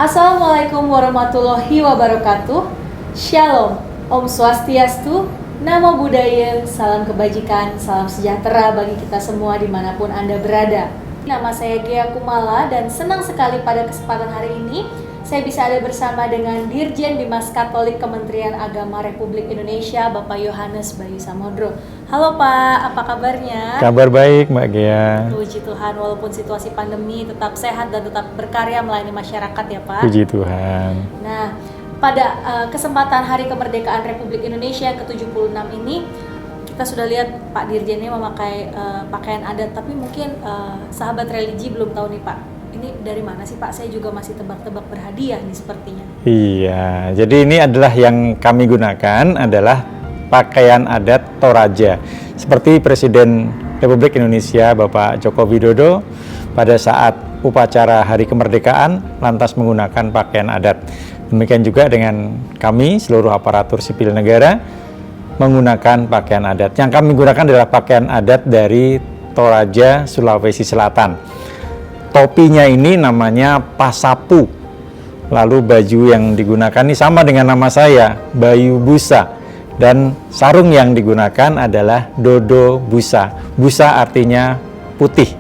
Assalamualaikum warahmatullahi wabarakatuh. Shalom, Om Swastiastu, Namo Buddhaya, salam kebajikan, salam sejahtera bagi kita semua dimanapun Anda berada. Nama saya Ghea Kumala dan senang sekali pada kesempatan hari ini saya bisa ada bersama dengan Dirjen Bimas Katolik Kementerian Agama Republik Indonesia, Bapak Yohanes Bayu Samodro. Halo Pak, apa kabarnya? Kabar baik Mbak Ghea. Puji Tuhan, walaupun situasi pandemi tetap sehat dan tetap berkarya melayani masyarakat ya Pak. Puji Tuhan. Nah, pada kesempatan Hari Kemerdekaan Republik Indonesia yang ke-76 ini, kita sudah lihat Pak Dirjennya memakai pakaian adat, tapi mungkin sahabat religi belum tahu nih Pak, ini dari mana sih Pak? Saya juga masih tebak-tebak berhadiah nih sepertinya. Iya, jadi ini adalah yang kami gunakan adalah pakaian adat Toraja. Seperti Presiden Republik Indonesia Bapak Joko Widodo pada saat upacara Hari Kemerdekaan lantas menggunakan pakaian adat. Demikian juga dengan kami seluruh aparatur sipil negara menggunakan pakaian adat. Yang kami gunakan adalah pakaian adat dari Toraja, Sulawesi Selatan. Topinya ini namanya pasapu. Lalu baju yang digunakan ini sama dengan nama saya, Bayu Busa. Dan sarung yang digunakan adalah Dodo Busa. Busa artinya putih.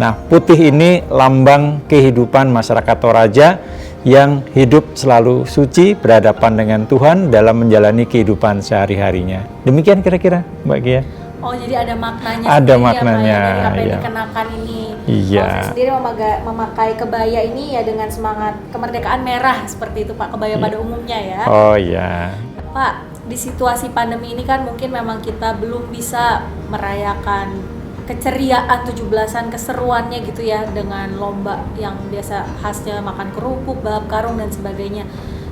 Nah, putih ini lambang kehidupan masyarakat Toraja yang hidup selalu suci, berhadapan dengan Tuhan dalam menjalani kehidupan sehari-harinya. Demikian kira-kira, Mbak Ghea. Oh, jadi ada maknanya. Ada maknanya, ya, Pak, ya, dari apa yang iya. dikenakan ini. Iya. Saya sendiri memakai kebaya ini ya dengan semangat kemerdekaan merah seperti itu Pak, kebaya pada umumnya ya. Oh iya. Pak, di situasi pandemi ini kan mungkin memang kita belum bisa merayakan keceriaan 17-an, keseruannya gitu ya, dengan lomba yang biasa khasnya makan kerupuk, balap karung dan sebagainya.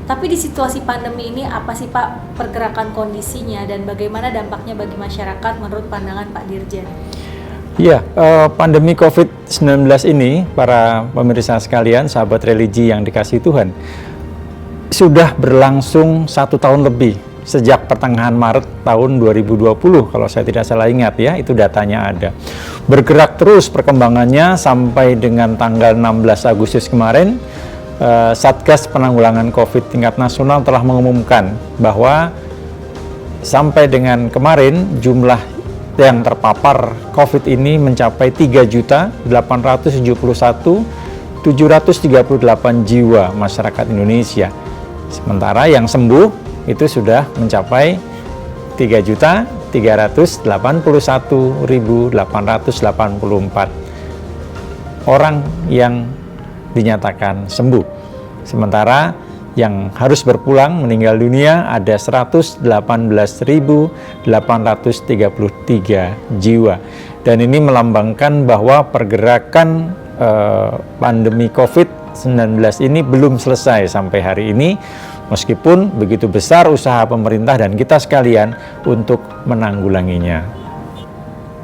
Tapi di situasi pandemi ini apa sih Pak pergerakan kondisinya dan bagaimana dampaknya bagi masyarakat menurut pandangan Pak Dirjen? Iya, pandemi COVID-19 ini, para pemirsa sekalian, sahabat religi yang dikasihi Tuhan, sudah berlangsung 1 tahun lebih, sejak pertengahan Maret tahun 2020, kalau saya tidak salah ingat ya, itu datanya ada. Bergerak terus perkembangannya sampai dengan tanggal 16 Agustus kemarin, Satgas Penanggulangan COVID tingkat nasional telah mengumumkan bahwa sampai dengan kemarin jumlah yang terpapar COVID ini mencapai 3.871.738 jiwa masyarakat Indonesia. Sementara yang sembuh itu sudah mencapai 3.381.884 orang yang dinyatakan sembuh. Sementara yang harus berpulang meninggal dunia ada 118.833 jiwa. Dan ini melambangkan bahwa pergerakan pandemi COVID-19 ini belum selesai sampai hari ini, meskipun begitu besar usaha pemerintah dan kita sekalian untuk menanggulanginya.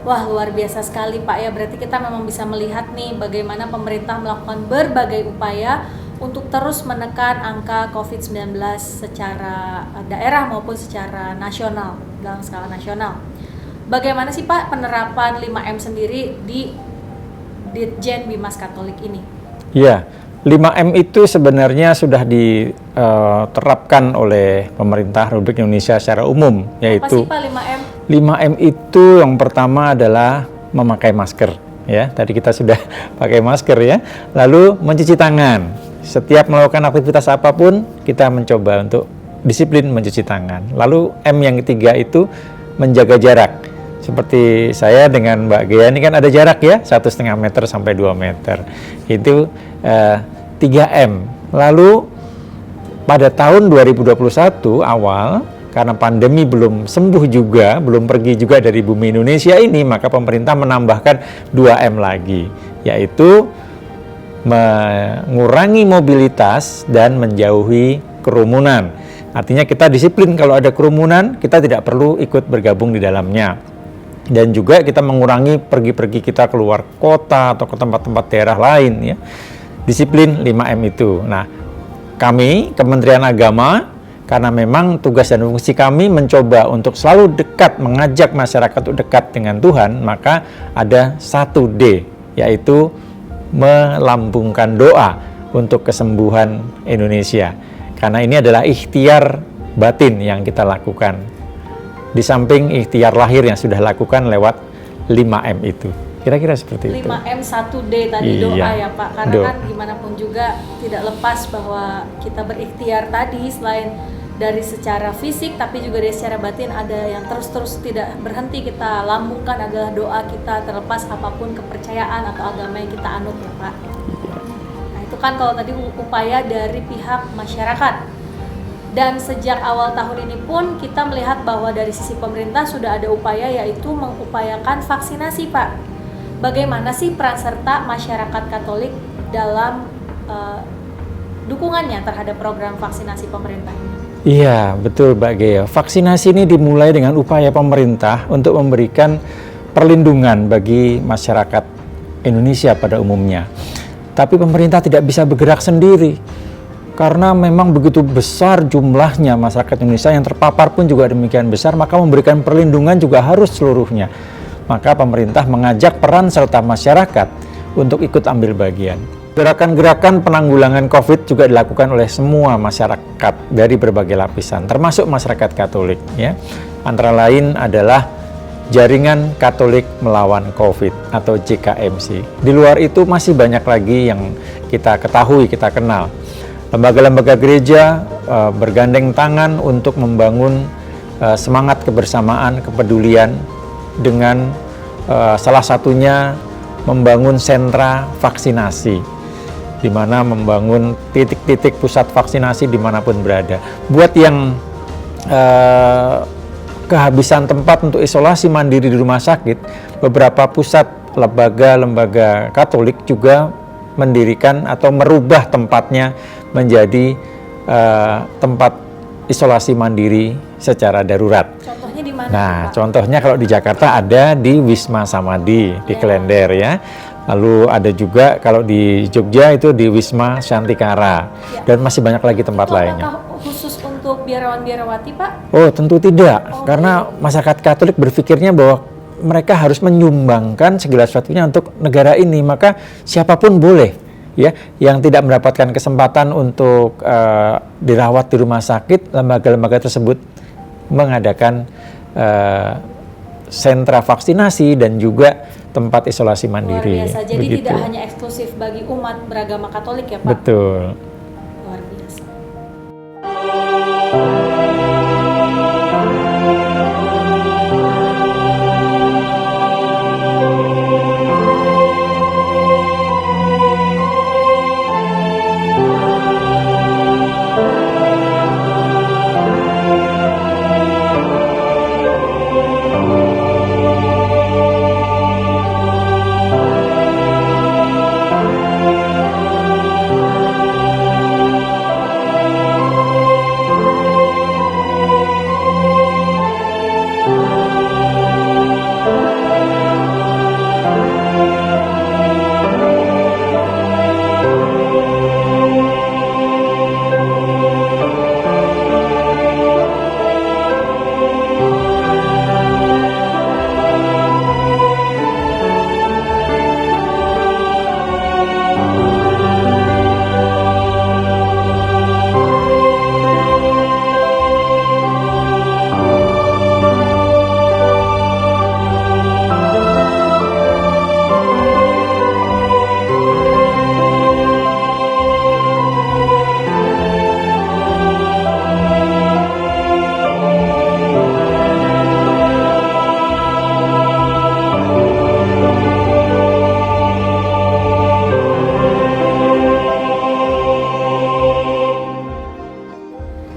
Wah, luar biasa sekali Pak ya, berarti kita memang bisa melihat nih bagaimana pemerintah melakukan berbagai upaya untuk terus menekan angka COVID-19 secara daerah maupun secara nasional, dalam skala nasional. Bagaimana sih Pak penerapan 5M sendiri di Dirjen Bimas Katolik ini? Ya, 5M itu sebenarnya sudah diterapkan oleh pemerintah Republik Indonesia secara umum, yaitu apa sih Pak 5M? 5M itu yang pertama adalah memakai masker, ya. Tadi kita sudah pakai masker ya. Lalu mencuci tangan. Setiap melakukan aktivitas apapun kita mencoba untuk disiplin mencuci tangan. Lalu M yang ketiga itu menjaga jarak. Seperti saya dengan Mbak Ghea ini kan ada jarak ya, 1,5 meter sampai 2 meter. Itu 3M. Lalu pada tahun 2021 awal, karena pandemi belum sembuh juga, belum pergi juga dari bumi Indonesia ini, maka pemerintah menambahkan 2M lagi, yaitu mengurangi mobilitas dan menjauhi kerumunan. Artinya kita disiplin, kalau ada kerumunan, kita tidak perlu ikut bergabung di dalamnya. Dan juga kita mengurangi pergi-pergi kita keluar kota atau ke tempat-tempat daerah lain ya. Disiplin 5M itu. Nah, kami Kementerian Agama, karena memang tugas dan fungsi kami mencoba untuk selalu dekat, mengajak masyarakat untuk dekat dengan Tuhan, maka ada 1D, yaitu melambungkan doa untuk kesembuhan Indonesia. Karena ini adalah ikhtiar batin yang kita lakukan. Di samping ikhtiar lahir yang sudah lakukan lewat 5M itu. Kira-kira seperti itu. 5M 1D tadi Iya. doa ya Pak. Karena Doa. kan gimana pun juga tidak lepas bahwa kita berikhtiar tadi selain dari secara fisik tapi juga dari secara batin ada yang terus-terus tidak berhenti kita lambungkan adalah doa kita terlepas apapun kepercayaan atau agama yang kita anut ya Pak. Nah itu kan kalau tadi upaya dari pihak masyarakat. Dan sejak awal tahun ini pun kita melihat bahwa dari sisi pemerintah sudah ada upaya yaitu mengupayakan vaksinasi Pak. Bagaimana sih peran serta masyarakat Katolik dalam dukungannya terhadap program vaksinasi pemerintah ini? Iya, betul Mbak Geo. Vaksinasi ini dimulai dengan upaya pemerintah untuk memberikan perlindungan bagi masyarakat Indonesia pada umumnya. Tapi pemerintah tidak bisa bergerak sendiri. Karena memang begitu besar jumlahnya masyarakat Indonesia yang terpapar pun juga demikian besar, maka memberikan perlindungan juga harus seluruhnya. Maka pemerintah mengajak peran serta masyarakat untuk ikut ambil bagian. Gerakan-gerakan penanggulangan COVID juga dilakukan oleh semua masyarakat dari berbagai lapisan, termasuk masyarakat Katolik. Ya. Antara lain adalah Jaringan Katolik Melawan COVID atau JKMC. Di luar itu masih banyak lagi yang kita ketahui, kita kenal. Lembaga-lembaga gereja bergandeng tangan untuk membangun semangat kebersamaan, kepedulian dengan salah satunya membangun sentra vaksinasi, di mana membangun titik-titik pusat vaksinasi dimanapun berada. Buat yang kehabisan tempat untuk isolasi mandiri di rumah sakit, beberapa pusat lembaga Katolik juga mendirikan atau merubah tempatnya menjadi tempat isolasi mandiri secara darurat. Contohnya di mana? Nah, Pak? contohnya kalau di Jakarta ada di Wisma Samadhi di Klender ya. Lalu ada juga kalau di Jogja itu di Wisma Shantikara dan masih banyak lagi tempat Itu lainnya. apakah khusus untuk biarawan-biarawati Pak? Oh, tentu tidak. Karena masyarakat Katolik berpikirnya bahwa mereka harus menyumbangkan segala sesuatunya untuk negara ini, maka siapapun boleh ya yang tidak mendapatkan kesempatan untuk dirawat di rumah sakit, lembaga-lembaga tersebut mengadakan sentra vaksinasi dan juga tempat isolasi mandiri. Luar biasa. Jadi begitu. tidak hanya eksklusif bagi umat beragama Katolik ya Pak? Betul. Luar biasa.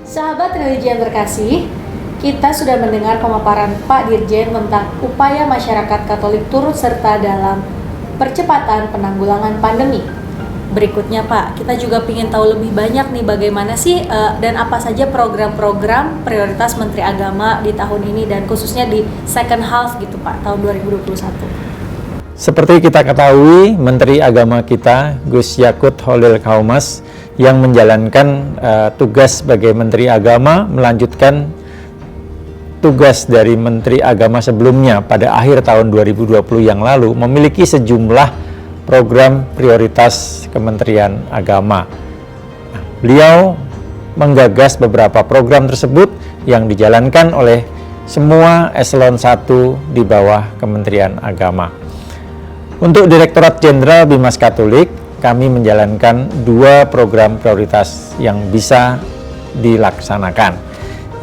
Sahabat religi yang terkasih, kita sudah mendengar pemaparan Pak Dirjen tentang upaya masyarakat Katolik turut serta dalam percepatan penanggulangan pandemi. Berikutnya Pak, kita juga ingin tahu lebih banyak nih bagaimana sih dan apa saja program-program prioritas Menteri Agama di tahun ini dan khususnya di second half gitu Pak, tahun 2021. Seperti kita ketahui, Menteri Agama kita, Gus Yakut Holil Kaumas, yang menjalankan tugas sebagai Menteri Agama, melanjutkan tugas dari Menteri Agama sebelumnya pada akhir tahun 2020 yang lalu, memiliki sejumlah program prioritas Kementerian Agama. Nah, beliau menggagas beberapa program tersebut yang dijalankan oleh semua eselon 1 di bawah Kementerian Agama. Untuk Direktorat Jenderal Bimas Katolik, kami menjalankan 2 program prioritas yang bisa dilaksanakan,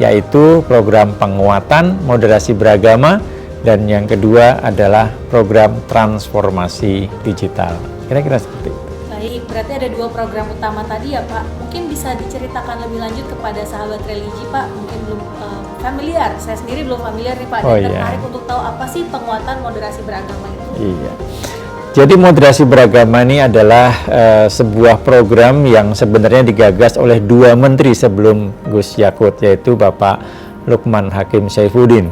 yaitu program penguatan moderasi beragama dan yang kedua adalah program transformasi digital. Kira-kira seperti itu. Baik, berarti ada 2 program utama tadi ya Pak. Mungkin bisa diceritakan lebih lanjut kepada sahabat religi Pak, mungkin belum familiar. Saya sendiri belum familiar nih Pak, dan tertarik untuk tahu apa sih penguatan moderasi beragama itu. Iya. Jadi moderasi beragama ini adalah sebuah program yang sebenarnya digagas oleh 2 menteri sebelum Gus Yakut, yaitu Bapak Lukman Hakim Saifuddin.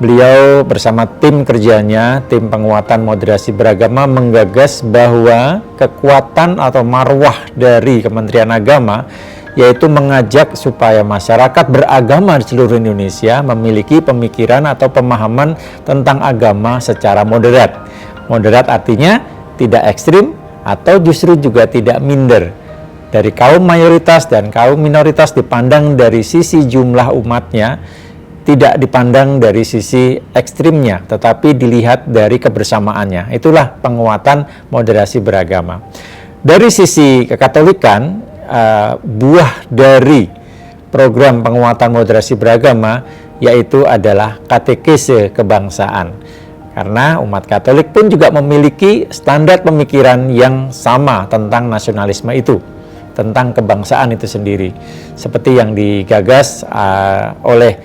Beliau bersama tim kerjanya, tim penguatan moderasi beragama, menggagas bahwa kekuatan atau marwah dari Kementerian Agama yaitu mengajak supaya masyarakat beragama di seluruh Indonesia memiliki pemikiran atau pemahaman tentang agama secara moderat. Moderat artinya tidak ekstrim atau justru juga tidak minder. Dari kaum mayoritas dan kaum minoritas dipandang dari sisi jumlah umatnya, tidak dipandang dari sisi ekstrimnya, tetapi dilihat dari kebersamaannya. Itulah penguatan moderasi beragama. Dari sisi kekatolikan, buah dari program penguatan moderasi beragama yaitu adalah katekese kebangsaan. Karena umat Katolik pun juga memiliki standar pemikiran yang sama tentang nasionalisme itu, tentang kebangsaan itu sendiri. Seperti yang digagas oleh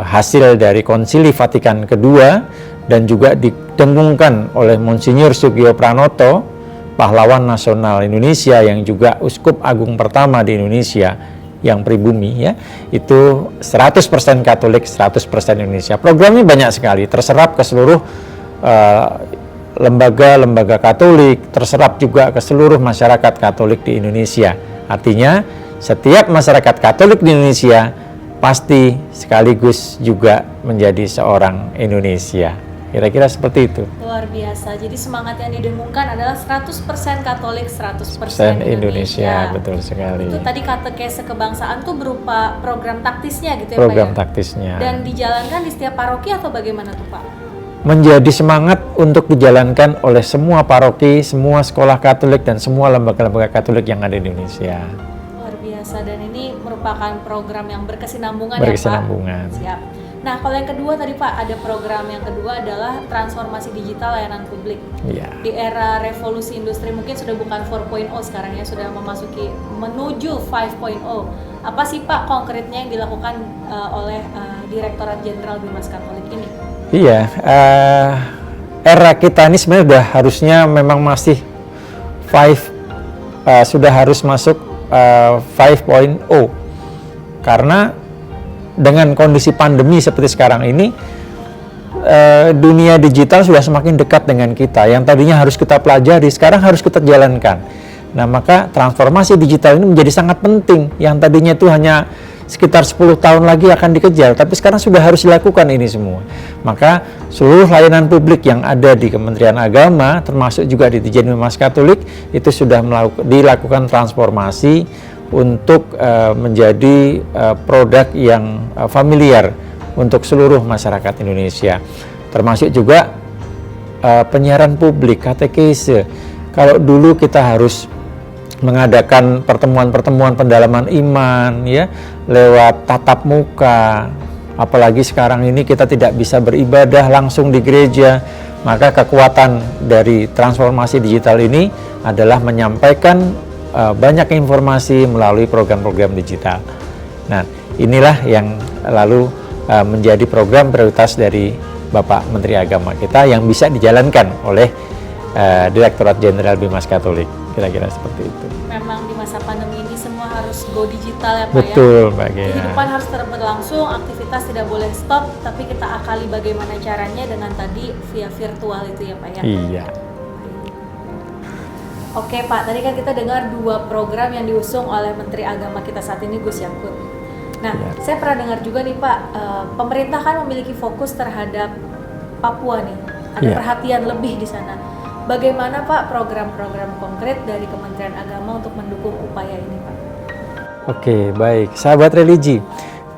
hasil dari Konsili Vatikan kedua dan juga didengungkan oleh Monsinyur Sugio Pranoto, pahlawan nasional Indonesia yang juga Uskup Agung pertama di Indonesia yang pribumi, ya, itu 100% Katolik, 100% Indonesia. Program ini banyak sekali, terserap ke seluruh lembaga-lembaga Katolik, terserap juga ke seluruh masyarakat Katolik di Indonesia. Artinya, setiap masyarakat Katolik di Indonesia pasti sekaligus juga menjadi seorang Indonesia. Kira-kira seperti itu. Luar biasa. Jadi semangat yang didengungkan adalah 100% Katolik, 100% Indonesia. Betul sekali. Itu tadi katekese kebangsaan tuh berupa program taktisnya gitu ya program Pak ya? taktisnya. Dan dijalankan di setiap paroki atau bagaimana tuh Pak? Menjadi semangat untuk dijalankan oleh semua paroki, semua sekolah Katolik, dan semua lembaga-lembaga Katolik yang ada di Indonesia. Luar biasa, dan ini merupakan program yang berkesinambungan Berkesinambungan. ya Pak? Siap. Nah, kalau yang kedua tadi Pak, ada program yang kedua adalah transformasi digital layanan publik. Iya. Di era revolusi industri mungkin sudah bukan 4.0 sekarang ya, sudah memasuki menuju 5.0. Apa sih Pak konkretnya yang dilakukan oleh Direktorat Jenderal Bimas Katolik ini? Iya, era kita ini sebenarnya sudah harusnya memang masih sudah harus masuk 5.0 karena dengan kondisi pandemi seperti sekarang ini, dunia digital sudah semakin dekat dengan kita. Yang tadinya harus kita pelajari, sekarang harus kita jalankan. Nah, maka transformasi digital ini menjadi sangat penting. Yang tadinya itu hanya sekitar 10 tahun lagi akan dikejar, tapi sekarang sudah harus dilakukan ini semua. Maka seluruh layanan publik yang ada di Kementerian Agama, termasuk juga di Dijen Bimas Katolik, itu sudah dilakukan transformasi untuk menjadi produk yang familiar untuk seluruh masyarakat Indonesia, termasuk juga penyiaran publik, katekese. Kalau dulu kita harus mengadakan pertemuan-pertemuan pendalaman iman, ya, lewat tatap muka, apalagi sekarang ini kita tidak bisa beribadah langsung di gereja, maka kekuatan dari transformasi digital ini adalah menyampaikan banyak informasi melalui program-program digital. Nah, inilah yang lalu menjadi program prioritas dari Bapak Menteri Agama kita yang bisa dijalankan oleh Direktorat Jenderal Bimas Katolik. Kira-kira seperti itu. Memang di masa pandemi ini semua harus go digital ya Pak. Betul, Mbak Gea. Kehidupan harus terus berlangsung, aktivitas tidak boleh stop, tapi kita akali bagaimana caranya dengan tadi via virtual itu ya Pak ya. Iya. Oke Pak, tadi kan kita dengar 2 program yang diusung oleh Menteri Agama kita saat ini, Gus Yakut. Nah, saya pernah dengar juga nih Pak, pemerintah kan memiliki fokus terhadap Papua nih, ada perhatian lebih di sana. Bagaimana Pak program-program konkret dari Kementerian Agama untuk mendukung upaya ini Pak? Oke, baik. Sahabat religi,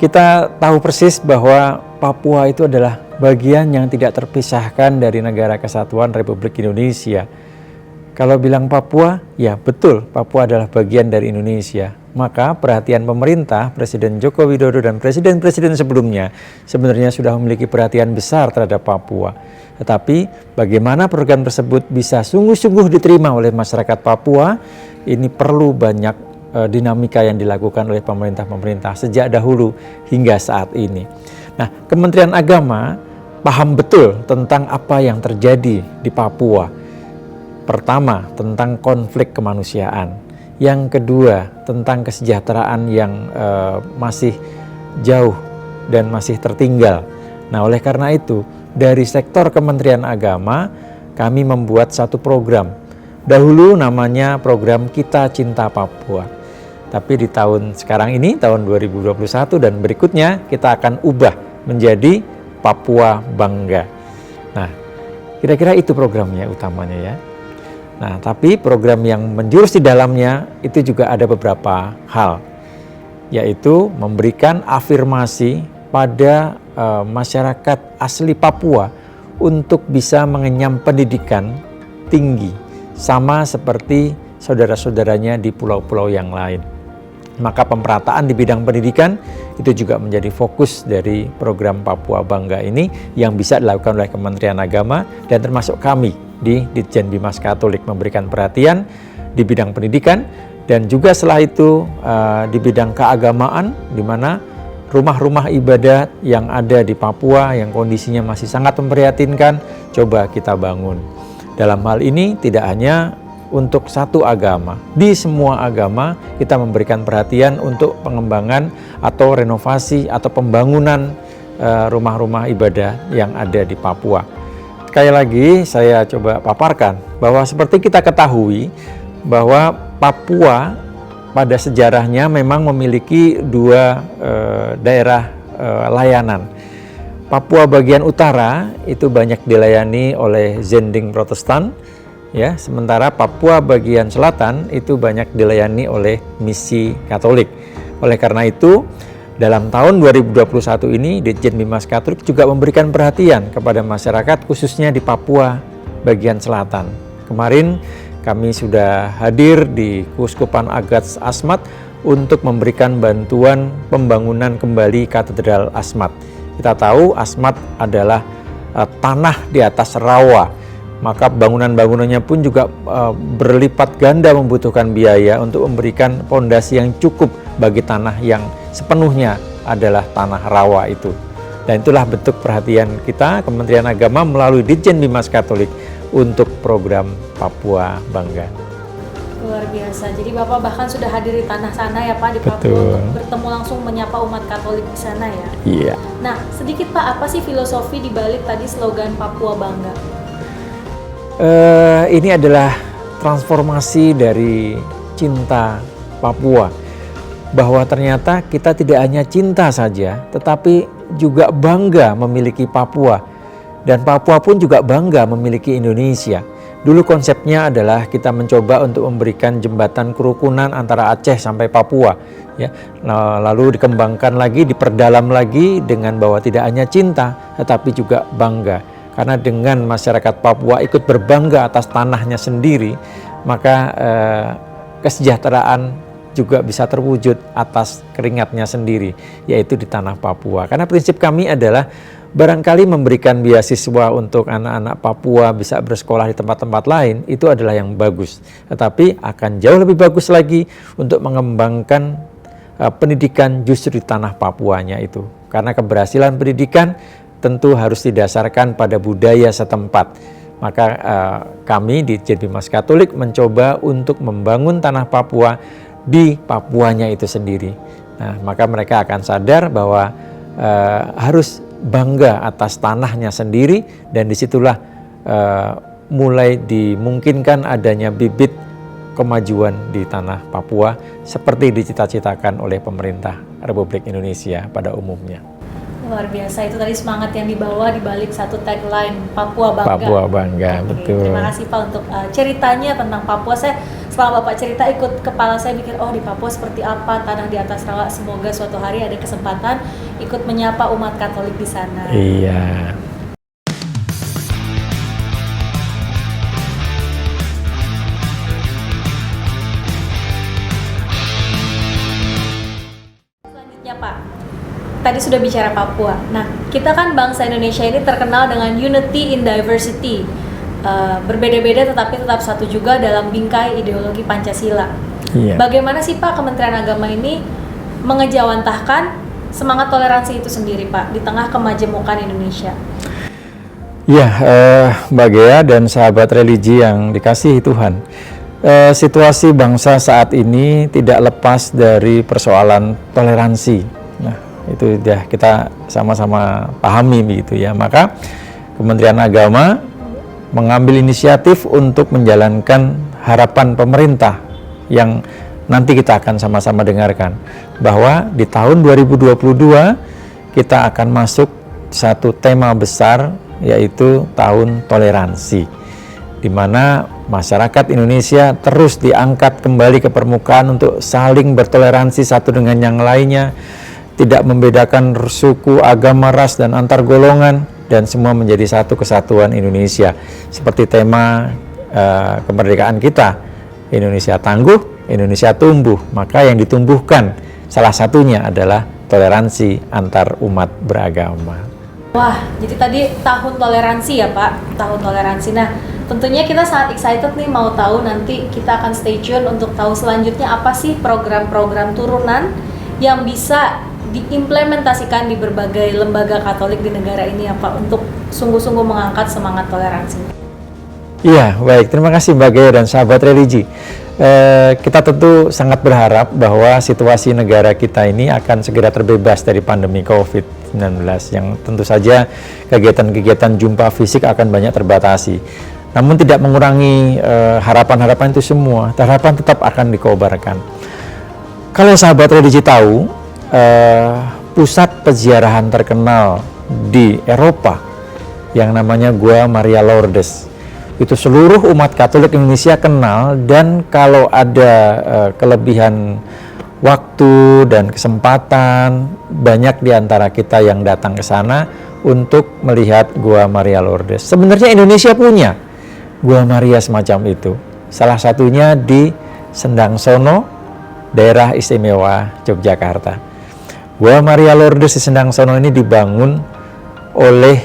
kita tahu persis bahwa Papua itu adalah bagian yang tidak terpisahkan dari Negara Kesatuan Republik Indonesia. Kalau bilang Papua, ya betul, Papua adalah bagian dari Indonesia. Maka perhatian pemerintah, Presiden Joko Widodo dan presiden-presiden sebelumnya sebenarnya sudah memiliki perhatian besar terhadap Papua. Tetapi bagaimana program tersebut bisa sungguh-sungguh diterima oleh masyarakat Papua, ini perlu banyak dinamika yang dilakukan oleh pemerintah-pemerintah sejak dahulu hingga saat ini. Nah, Kementerian Agama paham betul tentang apa yang terjadi di Papua. Pertama, tentang konflik kemanusiaan. Yang kedua, tentang kesejahteraan yang masih jauh dan masih tertinggal. Nah, oleh karena itu, dari sektor Kementerian Agama, kami membuat satu program. Dahulu namanya program Kita Cinta Papua. Tapi di tahun sekarang ini, tahun 2021 dan berikutnya, kita akan ubah menjadi Papua Bangga. Nah, kira-kira itu programnya utamanya ya. Nah, tapi program yang menjurus di dalamnya itu juga ada beberapa hal, yaitu memberikan afirmasi pada masyarakat asli Papua untuk bisa mengenyam pendidikan tinggi, sama seperti saudara-saudaranya di pulau-pulau yang lain. Maka pemerataan di bidang pendidikan itu juga menjadi fokus dari program Papua Bangga ini yang bisa dilakukan oleh Kementerian Agama dan termasuk kami di Ditjen Bimas Katolik memberikan perhatian di bidang pendidikan dan juga setelah itu di bidang keagamaan di mana rumah-rumah ibadat yang ada di Papua yang kondisinya masih sangat memprihatinkan coba kita bangun. Dalam hal ini tidak hanya untuk satu agama, di semua agama kita memberikan perhatian untuk pengembangan atau renovasi atau pembangunan rumah-rumah ibadah yang ada di Papua. Sekali lagi saya coba paparkan bahwa seperti kita ketahui bahwa Papua pada sejarahnya memang memiliki dua daerah layanan. Papua bagian utara itu banyak dilayani oleh Zending Protestan, ya, sementara Papua bagian selatan itu banyak dilayani oleh misi Katolik. Oleh karena itu, dalam tahun 2021 ini Ditjen Bimas Katolik juga memberikan perhatian kepada masyarakat khususnya di Papua bagian selatan. Kemarin kami sudah hadir di Keuskupan Agats Asmat untuk memberikan bantuan pembangunan kembali Katedral Asmat. Kita tahu Asmat adalah tanah di atas rawa, maka bangunan-bangunannya pun juga berlipat ganda membutuhkan biaya untuk memberikan fondasi yang cukup bagi tanah yang sepenuhnya adalah tanah rawa itu. Dan itulah bentuk perhatian kita Kementerian Agama melalui Ditjen Bimas Katolik untuk program Papua Bangga. Luar biasa. Jadi Bapak bahkan sudah hadir di tanah sana ya Pak, di Papua. Betul. Untuk bertemu langsung menyapa umat Katolik di sana ya. Iya. Nah, sedikit Pak, apa sih filosofi di balik tadi slogan Papua Bangga? Ini adalah transformasi dari cinta Papua, bahwa ternyata kita tidak hanya cinta saja, tetapi juga bangga memiliki Papua, dan Papua pun juga bangga memiliki Indonesia. Dulu konsepnya adalah kita mencoba untuk memberikan jembatan kerukunan antara Aceh sampai Papua, ya. Nah, lalu dikembangkan lagi, diperdalam lagi dengan bahwa tidak hanya cinta, tetapi juga bangga. Karena dengan masyarakat Papua ikut berbangga atas tanahnya sendiri, maka kesejahteraan juga bisa terwujud atas keringatnya sendiri, yaitu di tanah Papua. Karena prinsip kami adalah barangkali memberikan beasiswa untuk anak-anak Papua bisa bersekolah di tempat-tempat lain, itu adalah yang bagus. Tetapi akan jauh lebih bagus lagi untuk mengembangkan pendidikan justru di tanah Papuanya itu. Karena keberhasilan pendidikan tentu harus didasarkan pada budaya setempat. Maka kami di Ditjen Bimas Katolik mencoba untuk membangun tanah Papua di Papuanya itu sendiri. Nah, maka mereka akan sadar bahwa harus bangga atas tanahnya sendiri, dan disitulah mulai dimungkinkan adanya bibit kemajuan di tanah Papua seperti dicita-citakan oleh pemerintah Republik Indonesia pada umumnya. luar biasa. Itu tadi semangat yang dibawa di balik satu tagline Papua Bangga. Papua Bangga, Oke, betul. terima kasih Pak untuk ceritanya tentang Papua. Setelah Bapak cerita, ikut kepala saya mikir, oh di Papua seperti apa, tanah di atas rawa. Semoga suatu hari ada kesempatan ikut menyapa umat Katolik di sana. Iya. Selanjutnya Pak, tadi sudah bicara Papua. Nah, kita kan bangsa Indonesia ini terkenal dengan unity in diversity. Berbeda-beda tetapi tetap satu juga dalam bingkai ideologi Pancasila. Iya. Bagaimana sih Pak Kementerian Agama ini mengejawantahkan semangat toleransi itu sendiri Pak di tengah kemajemukan Indonesia? Ya, Mbak Gea dan sahabat religi yang dikasihi Tuhan, situasi bangsa saat ini tidak lepas dari persoalan toleransi. Nah, itu sudah kita sama-sama pahami begitu ya. Maka Kementerian Agama mengambil inisiatif untuk menjalankan harapan pemerintah yang nanti kita akan sama-sama dengarkan, bahwa di tahun 2022 kita akan masuk satu tema besar, yaitu tahun toleransi, di mana masyarakat Indonesia terus diangkat kembali ke permukaan untuk saling bertoleransi satu dengan yang lainnya, tidak membedakan suku, agama, ras, dan antar golongan, dan semua menjadi satu kesatuan Indonesia. Seperti tema kemerdekaan kita, Indonesia tangguh, Indonesia tumbuh. Maka yang ditumbuhkan salah satunya adalah toleransi antar umat beragama. Wah, jadi tadi tahun toleransi ya Pak, tahun toleransi. Nah, tentunya kita sangat excited nih mau tahu, nanti kita akan stay tune untuk tahu selanjutnya apa sih program-program turunan yang bisa diimplementasikan di berbagai lembaga Katolik di negara ini ya Pak, untuk sungguh-sungguh mengangkat semangat toleransi. Iya, baik. Terima kasih Mbak Gea dan sahabat religi. Kita tentu sangat berharap bahwa situasi negara kita ini akan segera terbebas dari pandemi COVID-19, yang tentu saja kegiatan-kegiatan jumpa fisik akan banyak terbatasi. Namun tidak mengurangi harapan-harapan itu semua. Harapan tetap akan dikobarkan. Kalau sahabat religi tahu, pusat peziarahan terkenal di Eropa yang namanya Gua Maria Lourdes, itu seluruh umat Katolik Indonesia kenal, dan kalau ada kelebihan waktu dan kesempatan, banyak di antara kita yang datang ke sana untuk melihat Gua Maria Lourdes. Sebenarnya Indonesia punya Gua Maria semacam itu. Salah satunya di Sendangsono, daerah istimewa Yogyakarta. Gua Maria Lourdes di Sendangsono ini dibangun oleh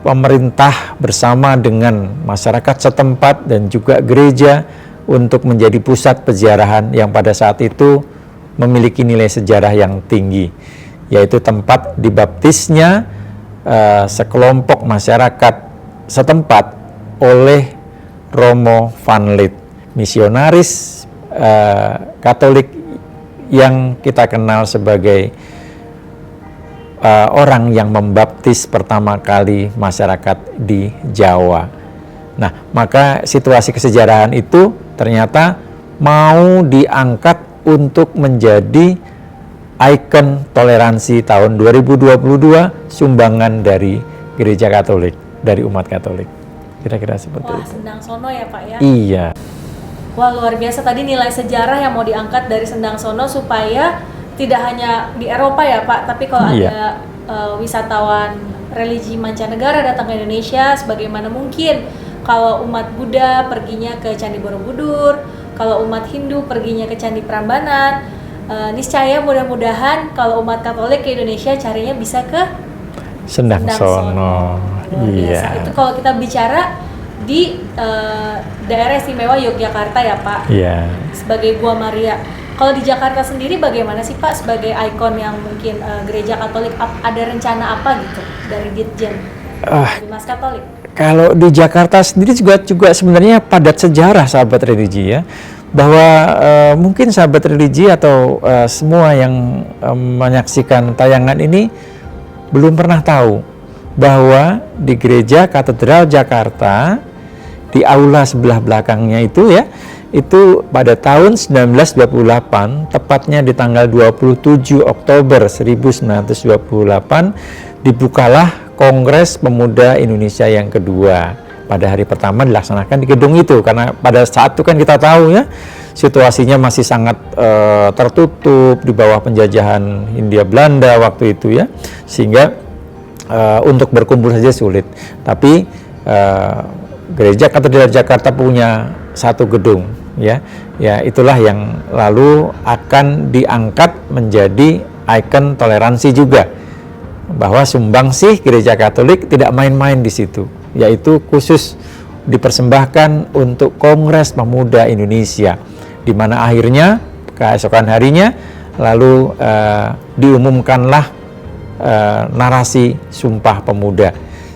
pemerintah bersama dengan masyarakat setempat dan juga gereja untuk menjadi pusat peziarahan yang pada saat itu memiliki nilai sejarah yang tinggi, yaitu tempat dibaptisnya sekelompok masyarakat setempat oleh Romo van Lith, misionaris Katolik yang kita kenal sebagai orang yang membaptis pertama kali masyarakat di Jawa. Nah, maka situasi kesejarahan itu ternyata mau diangkat untuk menjadi ikon toleransi tahun 2022, sumbangan dari Gereja Katolik, dari umat Katolik. Kira-kira seperti itu. Sendangsono ya Pak ya? Iya. Wah, luar biasa tadi nilai sejarah yang mau diangkat dari Sendangsono, supaya tidak hanya di Eropa ya Pak, tapi kalau ada wisatawan religi mancanegara datang ke Indonesia, sebagaimana mungkin kalau umat Buddha perginya ke Candi Borobudur, kalau umat Hindu perginya ke Candi Prambanan, niscaya mudah-mudahan kalau umat Katolik ke Indonesia carinya bisa ke Sendangsono. Iya. Itu kalau kita bicara di daerah istimewa Yogyakarta ya Pak, sebagai Gua Maria. Kalau di Jakarta sendiri bagaimana sih Pak, sebagai ikon yang mungkin gereja Katolik, ada rencana apa gitu dari Ditjen Bimas Katolik? Kalau di Jakarta sendiri juga sebenarnya padat sejarah sahabat religi ya, bahwa mungkin sahabat religi atau semua yang menyaksikan tayangan ini belum pernah tahu bahwa di Gereja Katedral Jakarta, di aula sebelah belakangnya itu ya, itu pada tahun 1928, tepatnya di tanggal 27 Oktober 1928, dibukalah Kongres Pemuda Indonesia yang kedua. Pada hari pertama dilaksanakan di gedung itu, karena pada saat itu kan kita tahu ya, situasinya masih sangat tertutup di bawah penjajahan Hindia Belanda waktu itu ya, sehingga untuk berkumpul saja sulit. Tapi Gereja Katedral Jakarta punya satu gedung ya, itulah yang lalu akan diangkat menjadi ikon toleransi juga, bahwa sumbangsih Gereja Katolik tidak main-main di situ, yaitu khusus dipersembahkan untuk Kongres Pemuda Indonesia, di mana akhirnya keesokan harinya lalu diumumkanlah narasi Sumpah Pemuda,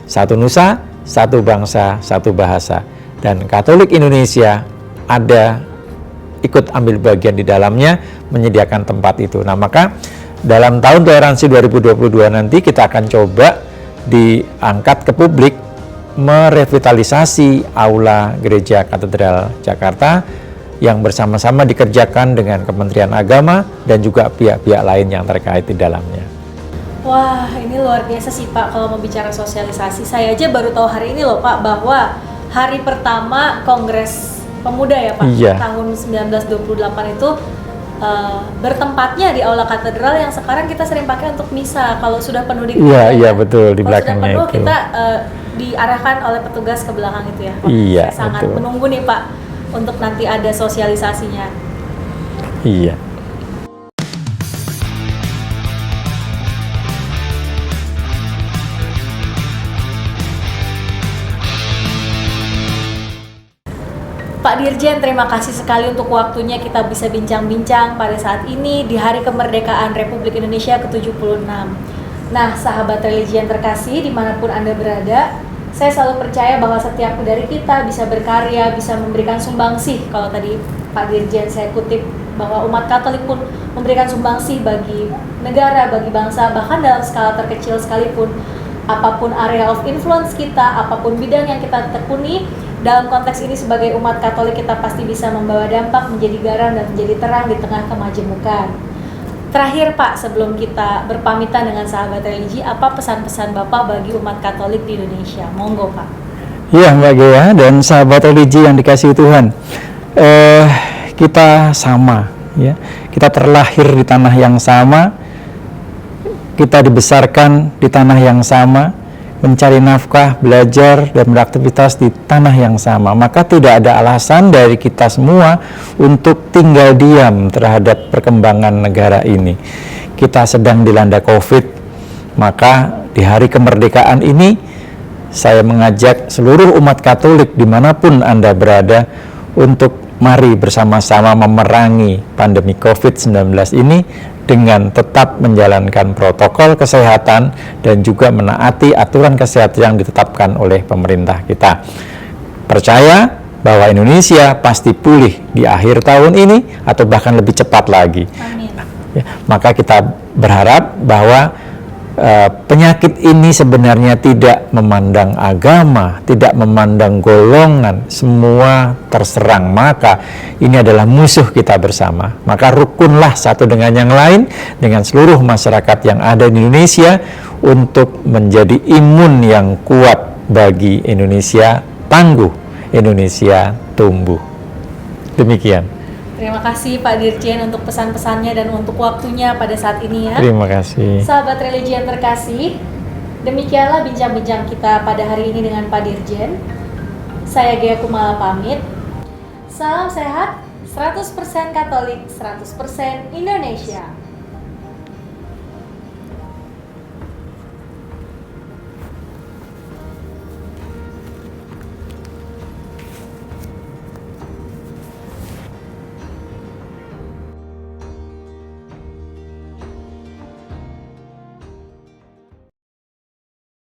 satu nusa, satu bangsa, satu bahasa, dan Katolik Indonesia ada ikut ambil bagian di dalamnya, menyediakan tempat itu. Nah, maka dalam tahun toleransi 2022 nanti kita akan coba diangkat ke publik, merevitalisasi aula Gereja Katedral Jakarta yang bersama-sama dikerjakan dengan Kementerian Agama dan juga pihak-pihak lain yang terkait di dalamnya. Wah, ini luar biasa sih Pak, kalau mau bicara sosialisasi. Saya aja baru tahu hari ini loh Pak, bahwa hari pertama Kongres Pemuda ya Pak, iya, tahun 1928 itu bertempatnya di Aula Katedral yang sekarang kita sering pakai untuk misa. Kalau sudah penuh di iya betul, di belakangnya sudah penuh, itu kita diarahkan oleh petugas ke belakang itu ya Pak. Iya, Saya sangat betul. menunggu nih Pak untuk nanti ada sosialisasinya. Iya. Pak Dirjen, terima kasih sekali untuk waktunya kita bisa bincang-bincang pada saat ini di Hari Kemerdekaan Republik Indonesia ke-76. Nah, sahabat religi yang terkasih, dimanapun Anda berada, saya selalu percaya bahwa setiap dari kita bisa berkarya, bisa memberikan sumbangsih. Kalau tadi Pak Dirjen saya kutip bahwa umat Katolik pun memberikan sumbangsih bagi negara, bagi bangsa, bahkan dalam skala terkecil sekalipun. Apapun area of influence kita, apapun bidang yang kita tekuni, dalam konteks ini sebagai umat Katolik kita pasti bisa membawa dampak, menjadi garam dan menjadi terang di tengah kemajemukan. Terakhir Pak, sebelum kita berpamitan dengan sahabat religi, apa pesan-pesan Bapak bagi umat Katolik di Indonesia? Monggo Pak. Iya Mbak Gea dan sahabat religi yang dikasihi Tuhan, kita sama ya, kita terlahir di tanah yang sama, kita dibesarkan di tanah yang sama, mencari nafkah, belajar, dan beraktivitas di tanah yang sama. Maka tidak ada alasan dari kita semua untuk tinggal diam terhadap perkembangan negara ini. Kita sedang dilanda COVID, maka di hari kemerdekaan ini saya mengajak seluruh umat Katolik dimanapun Anda berada untuk mari bersama-sama memerangi pandemi COVID-19 ini dengan tetap menjalankan protokol kesehatan dan juga menaati aturan kesehatan yang ditetapkan oleh pemerintah kita. Percaya bahwa Indonesia pasti pulih di akhir tahun ini atau bahkan lebih cepat lagi. Amin. Maka kita berharap bahwa penyakit ini sebenarnya tidak memandang agama, tidak memandang golongan, semua terserang. Maka ini adalah musuh kita bersama. Maka rukunlah satu dengan yang lain, dengan seluruh masyarakat yang ada di Indonesia untuk menjadi imun yang kuat bagi Indonesia tangguh, Indonesia tumbuh. Demikian. Terima kasih Pak Dirjen untuk pesan-pesannya dan untuk waktunya pada saat ini ya. Terima kasih. Sahabat religi yang terkasih, demikianlah bincang-bincang kita pada hari ini dengan Pak Dirjen. Saya Gea Kumala pamit. Salam sehat, 100% Katolik, 100% Indonesia.